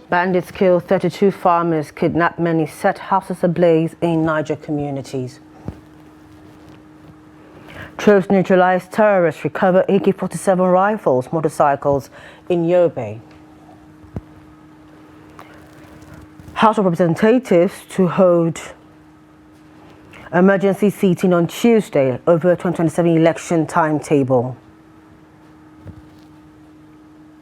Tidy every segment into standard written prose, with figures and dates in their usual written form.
Bandits kill 32 farmers, kidnap many, set houses ablaze in Niger communities. Troops neutralize terrorists, recover AK-47 rifles, motorcycles in Yobe. House of Representatives to hold emergency seating on Tuesday over 2027 election timetable.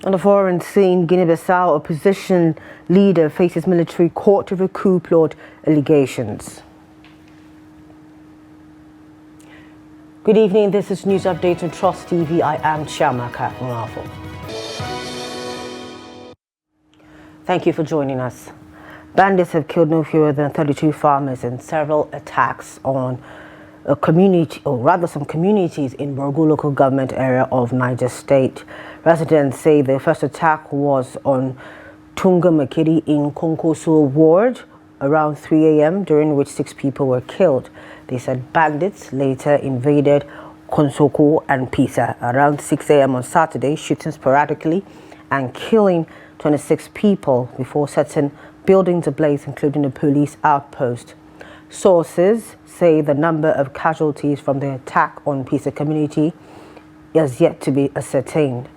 On the foreign scene, Guinea-Bissau opposition leader faces military court over coup plot allegations. Good evening, this is News Update on Trust TV. I am Chiamaka Nwafo. Thank you for joining us. Bandits have killed no fewer than 32 farmers in several attacks on a community, or rather some communities in Argungu local government area of Niger State. Residents say the first attack was on Tunga Makiri in Konkoso ward around 3 a.m., during which 6 people were killed. They said bandits later invaded Konsoko and Pisa around 6 a.m. on Saturday, shooting sporadically and killing 26 people before setting buildings ablaze, including a police outpost. Sources say the number of casualties from the attack on Pisa community is yet to be ascertained.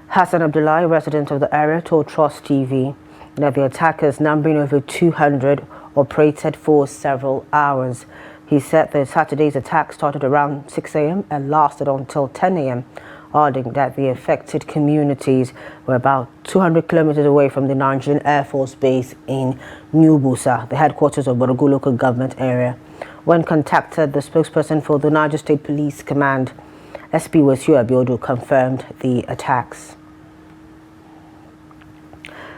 Hassan Abdullahi, resident of the area, told Trust TV that the attackers, numbering over 200, operated for several hours. He said the Saturday's attack started around 6 a.m. and lasted until 10 a.m., adding that the affected communities were about 200 kilometers away from the Nigerian Air Force Base in Busa, the headquarters of Argungu local government area. When contacted, the spokesperson for the Niger State Police Command, SP Wasiu Abiodu, confirmed the attacks.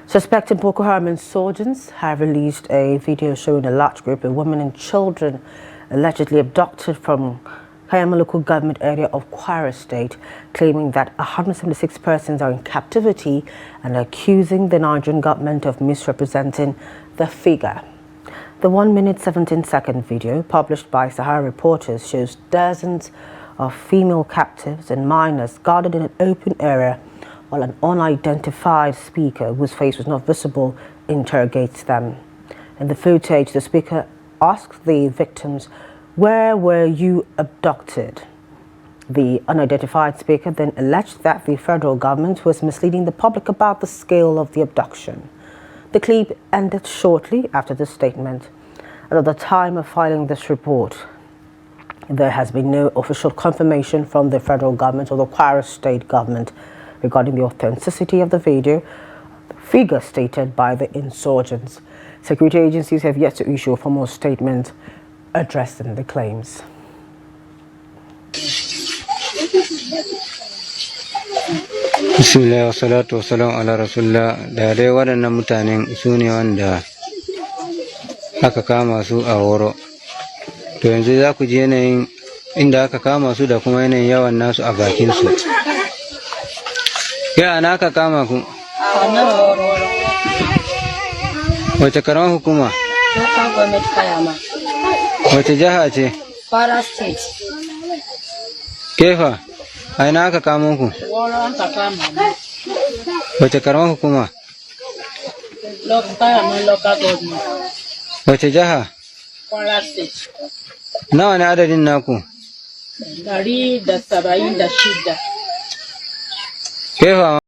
Suspected Boko Haram insurgents have released a video showing a large group of women and children allegedly abducted from Kayama local government area of Kwara State, claiming that 176 persons are in captivity and accusing the Nigerian government of misrepresenting the figure. The 1-minute 17-second video published by Sahara reporters shows dozens of female captives and minors guarded in an open area while an unidentified speaker, whose face was not visible, interrogates them. In the footage, the speaker asks the victims, "Where were you abducted?" The unidentified speaker then alleged that the federal government was misleading the public about the scale of the abduction. The clip ended shortly after the statement. At the time of filing this report, there has been no official confirmation from the federal government or the Kwara state government regarding the authenticity of the video, the figure stated by the insurgents. Security agencies have yet to issue a formal statement addressing the claims. Bismillah wa salatu wa salam ala rasulullah. Da dai waɗannan mutanen su ne wanda aka kama su a Woro. To yanzu za ku ji yanayin inda aka kama su da kuma yanayin yawan nasu a bakin su. Ya ana aka kama ku? Wace karamar hukuma? Wace jiha ce? Kwara State. Kefa, a ina aka kamo ku? Wace karamar hukuma? Local government. Wace jiha? Kwara State. Nawa ne adadin naku? 176. Kefa.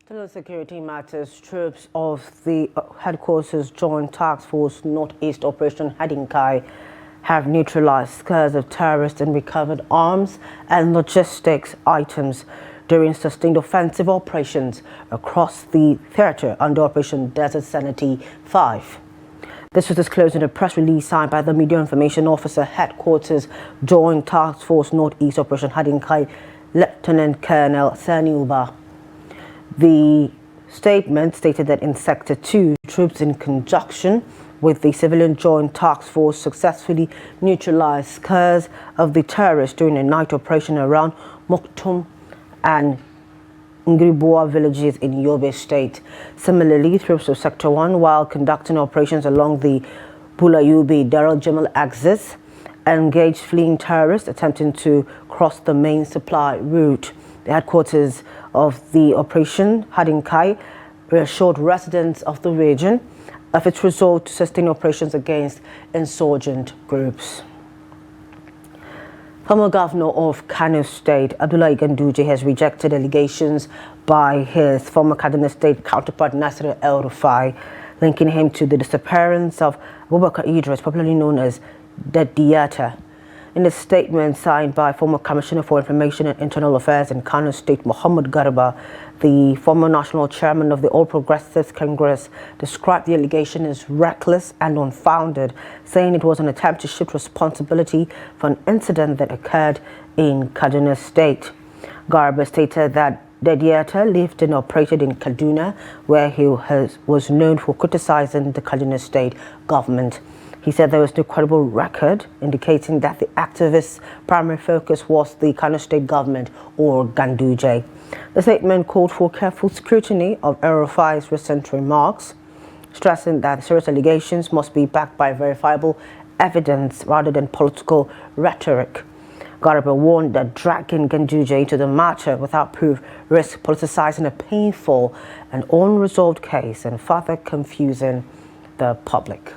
Fellow security matters, troops of the headquarters Joint Task Force Northeast Operation Hadinkai have neutralized scores of terrorists and recovered arms and logistics items during sustained offensive operations across the theater under Operation Desert Sanity 5. This was disclosed in a press release signed by the Media Information Officer, Headquarters Joint Task Force Northeast Operation Hadinkai, Lieutenant Colonel Sani Uba. The statement stated that in Sector 2, troops in conjunction with the Civilian Joint Task Force successfully neutralized scores of the terrorists during a night operation around Moktum and Ngriboa villages in Yobe State. Similarly, troops of Sector 1, while conducting operations along the Bulayubi-Daryl Jamal axis, engaged fleeing terrorists attempting to cross the main supply route. The headquarters of the operation, Hadinkai, reassured residents of the region of its resolve to sustain operations against insurgent groups. Former governor of Kano State, Ganduje, has rejected allegations by his former Kaduna State counterpart Nasir El-Rufai, linking him to the disappearance of Abubakar Idris, popularly known as the Diata. In a statement signed by former Commissioner for Information and Internal Affairs in Kano State, Muhammad Garba, the former national chairman of the All Progressives Congress described the allegation as reckless and unfounded, saying it was an attempt to shift responsibility for an incident that occurred in Kaduna State. Garba stated that Dediata lived and operated in Kaduna, where he was known for criticizing the Kaduna State government. He said there was no credible record indicating that the activist's primary focus was the Kano State government or Ganduje. The statement called for careful scrutiny of El-Rufai's recent remarks, stressing that serious allegations must be backed by verifiable evidence rather than political rhetoric. Garba warned that dragging Ganduje into the matter without proof risks politicizing a painful and unresolved case and further confusing the public.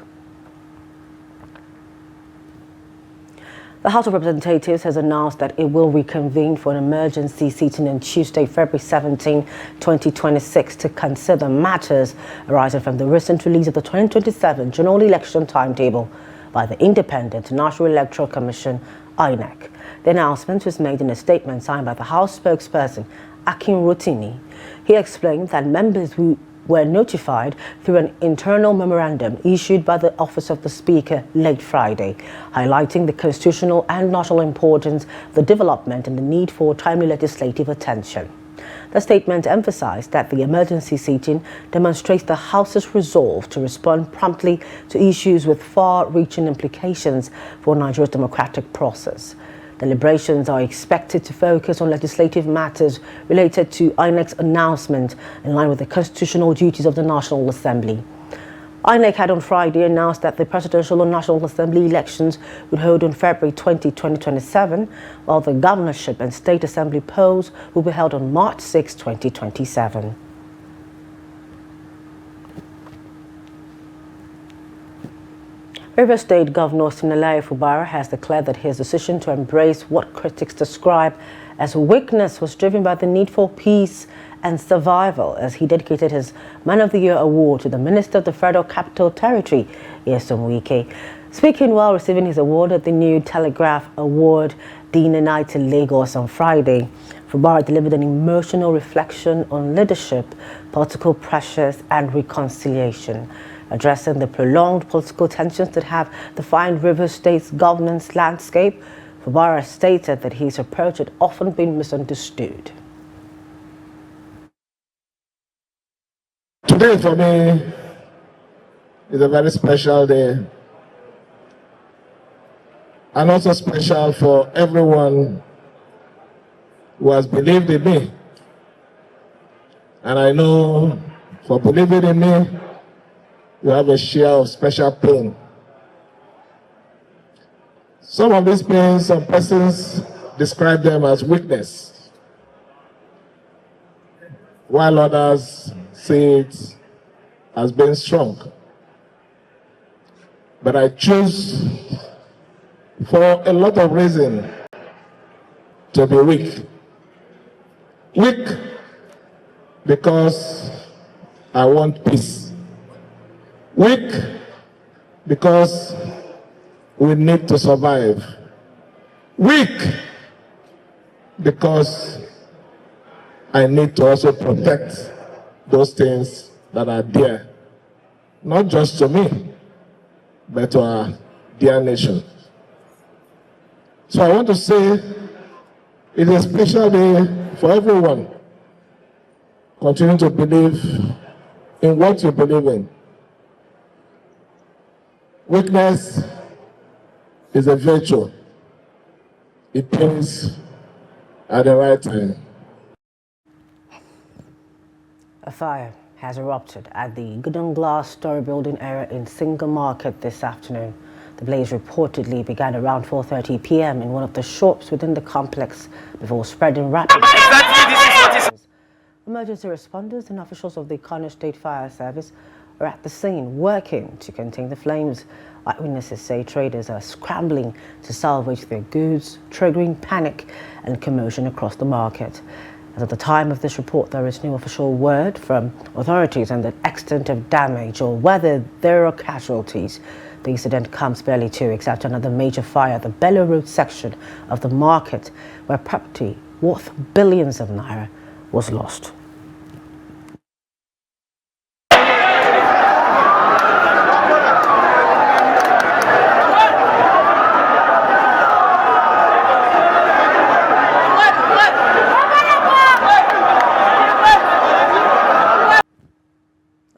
The House of Representatives has announced that it will reconvene for an emergency sitting on Tuesday, February 17, 2026 to consider matters arising from the recent release of the 2027 general election timetable by the Independent National Electoral Commission, INEC. The announcement was made in a statement signed by the House spokesperson, Scrutiny. He explained that members who were notified through an internal memorandum issued by the Office of the Speaker late Friday, highlighting the constitutional and national importance of the development and the need for timely legislative attention. The statement emphasized that the emergency sitting demonstrates the House's resolve to respond promptly to issues with far-reaching implications for Nigeria's democratic process. Deliberations are expected to focus on legislative matters related to INEC's announcement in line with the constitutional duties of the National Assembly. INEC had on Friday announced that the Presidential and National Assembly elections would hold on February 20, 2027, while the governorship and state assembly polls will be held on March 6, 2027. Rivers State Governor Siminalayi Fubara has declared that his decision to embrace what critics describe as weakness was driven by the need for peace and survival, as he dedicated his Man of the Year award to the Minister of the Federal Capital Territory, Nyesom Wike. Speaking while receiving his award at the New Telegraph Award dinner night in Lagos on Friday, Fubara delivered an emotional reflection on leadership, political pressures, and reconciliation. Addressing the prolonged political tensions that have defined Rivers State's governance landscape, Fubara stated that his approach had often been misunderstood. Today for me is a very special day, and also special for everyone who has believed in me. And I know for believing in me, you have a share of special pain. Some of these pains, some persons describe them as weakness, while others see it as being strong. But I choose, for a lot of reasons, to be weak. Weak because I want peace. Weak because we need to survive. Weak because I need to also protect those things that are dear, not just to me, but to our dear nation. So I want to say it is a special day for everyone. Continue to believe in what you believe in. Weakness is a virtue. It pays at the right time. A fire has erupted at the Golden Glass story building area in Single Market this afternoon. The blaze reportedly began around 4:30 p.m. in one of the shops within the complex before spreading rapidly. Emergency responders and officials of the Kano State Fire Service are at the scene working to contain the flames. Eyewitnesses say traders are scrambling to salvage their goods, triggering panic and commotion across the market. As at the time of this report, there is no official word from authorities on the extent of damage or whether there are casualties. The incident comes barely 2 weeks after another major fire at the Bello Road section of the market, where property worth billions of naira was lost.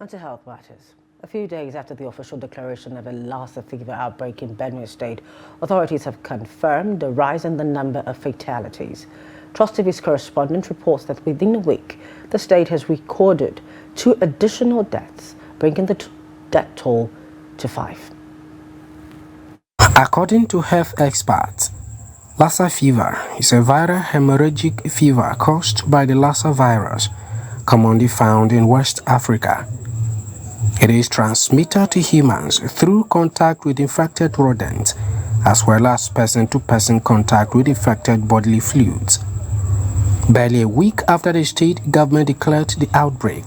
On to health matters. A few days after the official declaration of a Lassa fever outbreak in Benue State, authorities have confirmed a rise in the number of fatalities. Trust TV's correspondent reports that within a week, the state has recorded 2 additional deaths, bringing the death toll to 5. According to health experts, Lassa fever is a viral hemorrhagic fever caused by the Lassa virus, commonly found in West Africa. It is transmitted to humans through contact with infected rodents, as well as person-to-person contact with infected bodily fluids. Barely a week after the state government declared the outbreak,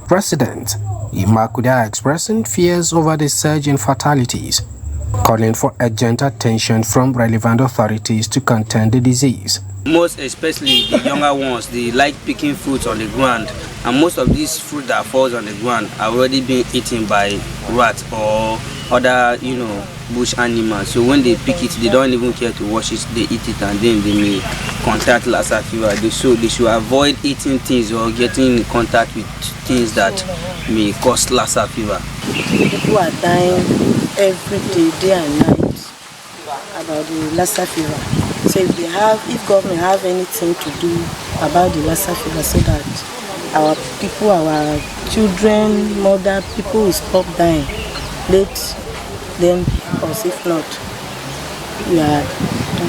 President Imakuda expressing fears over the surge in fatalities, calling for urgent attention from relevant authorities to contain the disease. Most especially the younger ones, they like picking fruits on the ground, and most of these fruit that falls on the ground are already being eaten by rats or other, bush animals. So when they pick it, they don't even care to wash it, they eat it, and then they may contact Lassa fever. So they should avoid eating things or getting in contact with things that may cause Lassa fever. People are dying every day and night about the Lassa fever. So if government have anything to do about the Lassa fever, so that our people, our children, mother, people will stop dying, let them, because if not, we are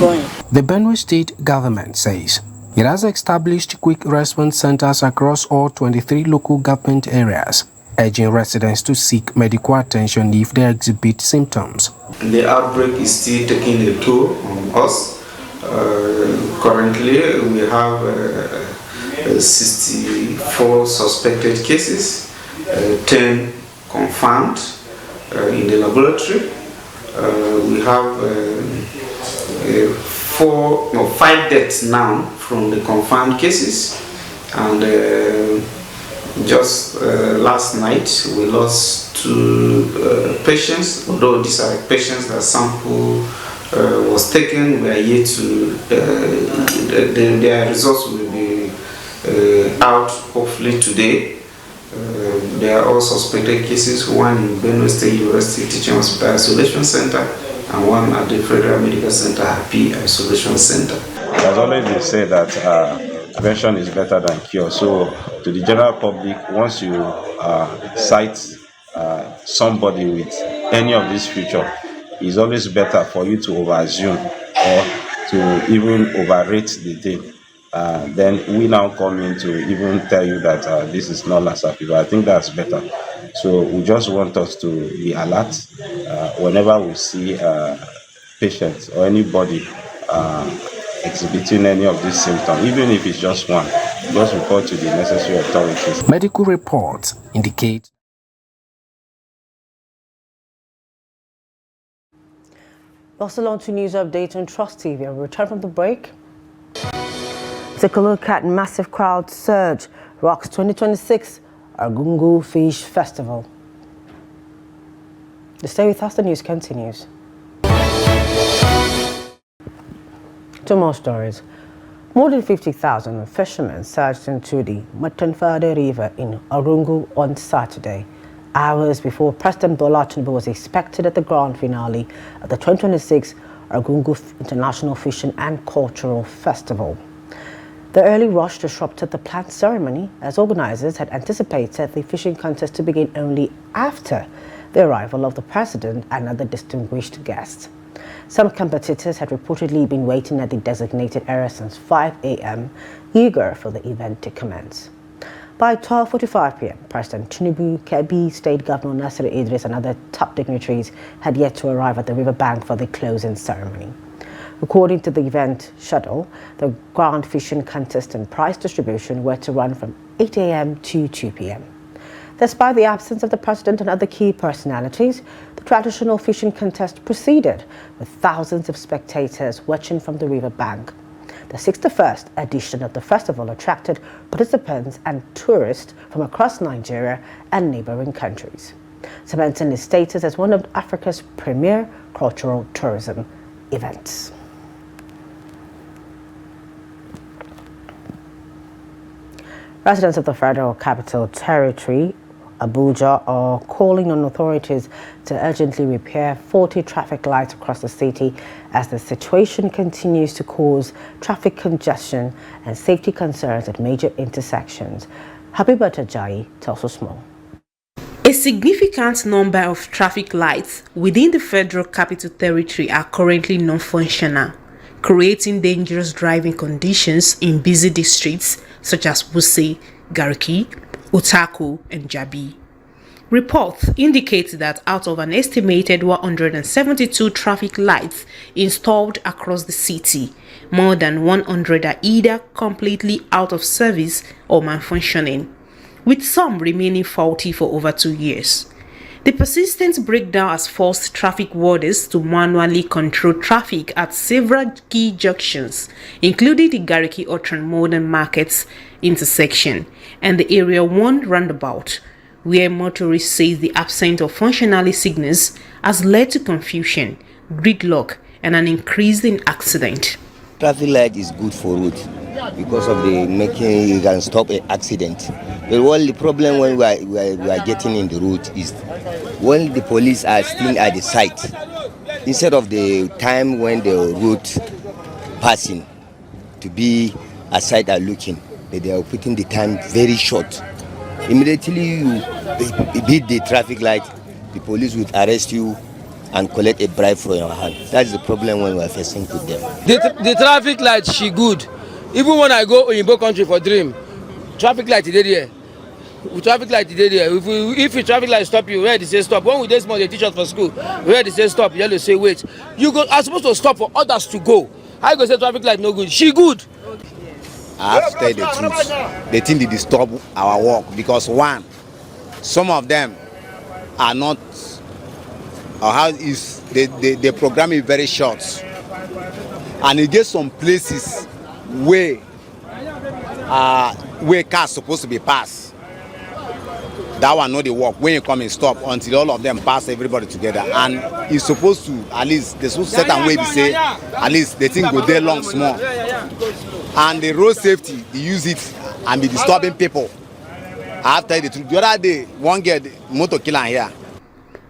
going. The Benue State government says it has established quick response centers across all 23 local government areas, urging residents to seek medical attention if they exhibit symptoms. The outbreak is still taking a toll on us. Currently, we have 64 suspected cases, 10 confirmed in the laboratory. We have 5 deaths now from the confirmed cases, and just last night we lost 2 patients, although these are patients that sample was taken. We are yet to, their results will be out hopefully today. There are all suspected cases, one in Benue State University Teaching Hospital Isolation Center and one at the Federal Medical Center Happy Isolation Center. It has always been said that prevention is better than cure. So to the general public, once you cite somebody with any of these features, it's always better for you to over-assume or to even overrate the thing. Then we now come in to even tell you that this is not Lassa fever. I think that's better. So we just want us to be alert whenever we see patients or anybody exhibiting any of these symptoms, even if it's just one, just report to the necessary authorities. Medical reports indicate. Also on to news update on Trust TV. We'll return from the break. Take a look at massive crowd surge rocks 2026 Argungu Fish Festival. Stay with us, the news continues. 2 more stories. More than 50,000 fishermen surged into the Matanfade River in Argungu on Saturday, hours before President Bola Tinubu was expected at the grand finale of the 2026 Argungu International Fishing and Cultural Festival. The early rush disrupted the planned ceremony, as organizers had anticipated the fishing contest to begin only after the arrival of the president and other distinguished guests. Some competitors had reportedly been waiting at the designated area since 5 a.m., eager for the event to commence. By 12:45 p.m., President Tinubu, Kebbi State Governor Nasir Idris and other top dignitaries had yet to arrive at the riverbank for the closing ceremony. According to the event schedule, the grand fishing contest and prize distribution were to run from 8 a.m. to 2 p.m. Despite the absence of the president and other key personalities, the traditional fishing contest proceeded with thousands of spectators watching from the riverbank. The 61st edition of the festival attracted participants and tourists from across Nigeria and neighboring countries, cementing its status as one of Africa's premier cultural tourism events. Residents of the Federal Capital Territory, Abuja, are calling on authorities to urgently repair 40 traffic lights across the city as the situation continues to cause traffic congestion and safety concerns at major intersections. Habibat Ajayi tells us more. A significant number of traffic lights within the Federal Capital Territory are currently non-functional, creating dangerous driving conditions in busy districts such as Wuse, Garki, Utako, and Jabi. Reports indicate that out of an estimated 172 traffic lights installed across the city, more than 100 are either completely out of service or malfunctioning, with some remaining faulty for over 2 years. The persistent breakdown has forced traffic wardens to manually control traffic at several key junctions, including the Gariki Otran Modern Markets intersection and the Area 1 roundabout, where motorists say the absence of functionality signals has led to confusion, gridlock, and an increase in accident. Traffic light is good for road because of the making you can stop an accident. But what the problem when we are getting in the road is when the police are still at the site, instead of the time when the road passing to be aside and looking, they are putting the time very short. Immediately you beat the traffic light, the police will arrest you and collect a bribe from your hand. That's the problem when we are facing with them. The traffic light, she good. Even when I go in both country for dream, traffic light is there. Traffic light is there. If the traffic light stop you, where they say stop. When we dey small, they teach us for school. Where they say stop, you have to say wait. You are supposed to stop for others to go. How you go say traffic light no good? She good. I have to tell the truth. They think they disturb our work because one, some of them are not, or how is the program is very short, and it gets some places where cars supposed to be passed. That one not the work. When you come and stop until all of them pass everybody together, and it's supposed to at least there's supposed to certain way to say at least the thing go there long small. And the road safety, they use it and be disturbing people. After the other day, one get motor killer here.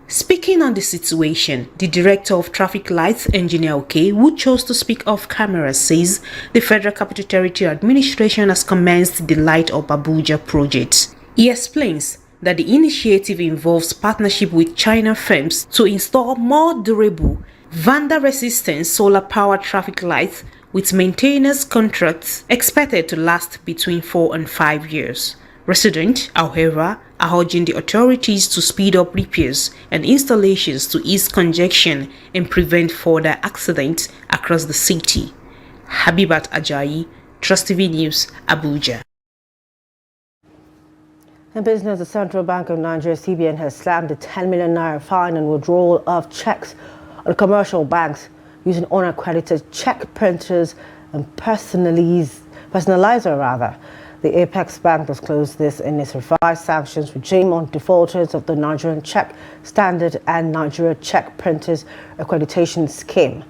Speaking on the situation, the director of traffic lights, Engineer OK, who chose to speak off camera, says the Federal Capital Territory Administration has commenced the Light Up Abuja project. He explains that the initiative involves partnership with China firms to install more durable, vandal-resistant solar-powered traffic lights with maintenance contracts expected to last between 4 and 5 years. Residents, however, are urging the authorities to speed up repairs and installations to ease congestion and prevent further accidents across the city. Habibat Ajayi, Trust TV News, Abuja. In business, the Central Bank of Nigeria, CBN, has slammed a 10 million naira fine and withdrawal of checks on commercial banks using unaccredited check printers and personalizer. The Apex Bank disclosed this in its revised sanctions regime on defaulters of the Nigerian Check Standard and Nigeria Check Printers Accreditation Scheme.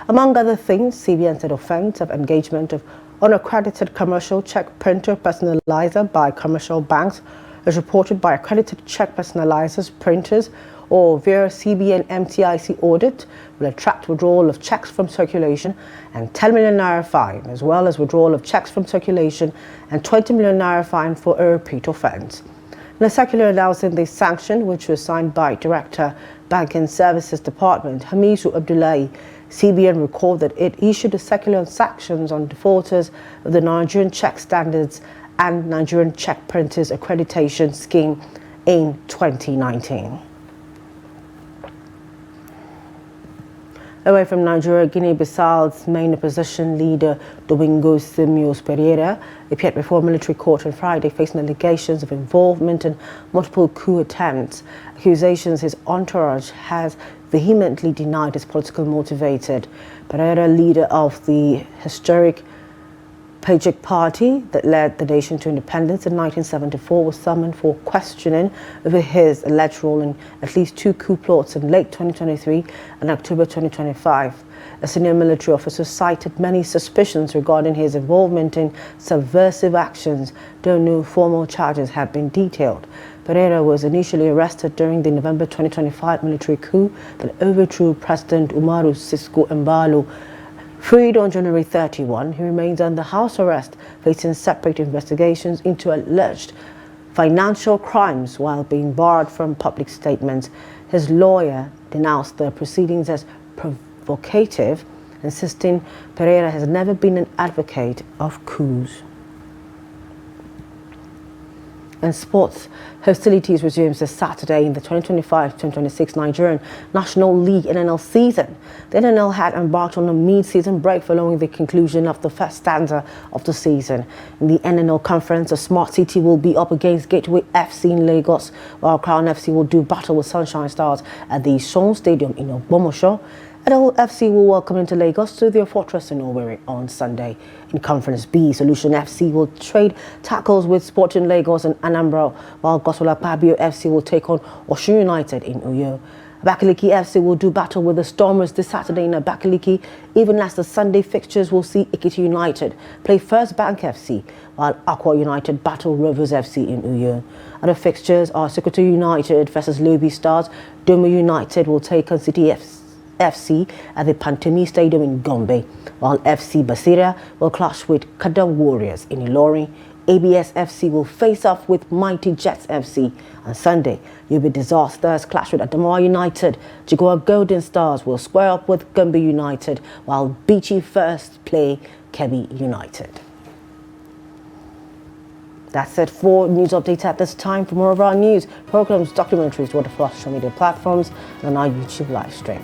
Among other things, CBN said offence of engagement of unaccredited commercial check printer personalizer by commercial banks is reported by accredited check personalizers, printers, or via CBN MTIC audit will attract withdrawal of checks from circulation and 10 million naira fine, as well as withdrawal of checks from circulation and 20 million naira fine for a repeat offence. In a circular announcing this sanction, which was signed by Director, Banking Services Department, Hamisu Abdullahi, CBN recalled that it issued a circular on sanctions on defaulters of the Nigerian Check Standards and Nigerian Check Printers Accreditation Scheme in 2019. Away from Nigeria, Guinea-Bissau's main opposition leader, Domingos Simios Pereira, appeared before a military court on Friday facing allegations of involvement in multiple coup attempts. Accusations his entourage has vehemently denied is politically motivated. Pereira, leader of the historic Patriot Party that led the nation to independence in 1974, was summoned for questioning over his alleged role in at least 2 coup plots in late 2023 and October 2025. A senior military officer cited many suspicions regarding his involvement in subversive actions, though no formal charges have been detailed. Pereira was initially arrested during the November 2025 military coup that overthrew President Umaru Sissoco Embalo. Freed on January 31, he remains under house arrest, facing separate investigations into alleged financial crimes while being barred from public statements. His lawyer denounced the proceedings as provocative, insisting Pereira has never been an advocate of coups. And sports, hostilities resumes this Saturday in the 2025-2026 Nigerian National League NNL season. The NNL had embarked on a mid-season break following the conclusion of the first stanza of the season. In the NNL conference, a Smart City will be up against Gateway FC in Lagos, while Crown FC will do battle with Sunshine Stars at the Sean Stadium in Ogbomoso. El-FC will welcome into Lagos to their fortress in Owerri on Sunday. In Conference B, Solution FC will trade tackles with Sporting Lagos and Anambra, while Gosola Pabio FC will take on Osun United in Uyo. Abakaliki FC will do battle with the Stormers this Saturday in Abakaliki, even as the Sunday fixtures will see Ekiti United play First Bank FC, while Aqua United battle Rovers FC in Uyo. Other fixtures are Sokoto United versus Lobi Stars. Doma United will take on City FC at the Pantemi Stadium in Gombe, while FC Basira will clash with Kada Warriors in Ilorin. ABS FC will face off with Mighty Jets FC. On Sunday, Yobe Disasters clash with Adamawa United. Jigawa Golden Stars will square up with Gombe United, while Beachy First play Kebbi United. That's it for news updates at this time. For more of our news, programs, documentaries, what the social media platforms, and on our YouTube live stream.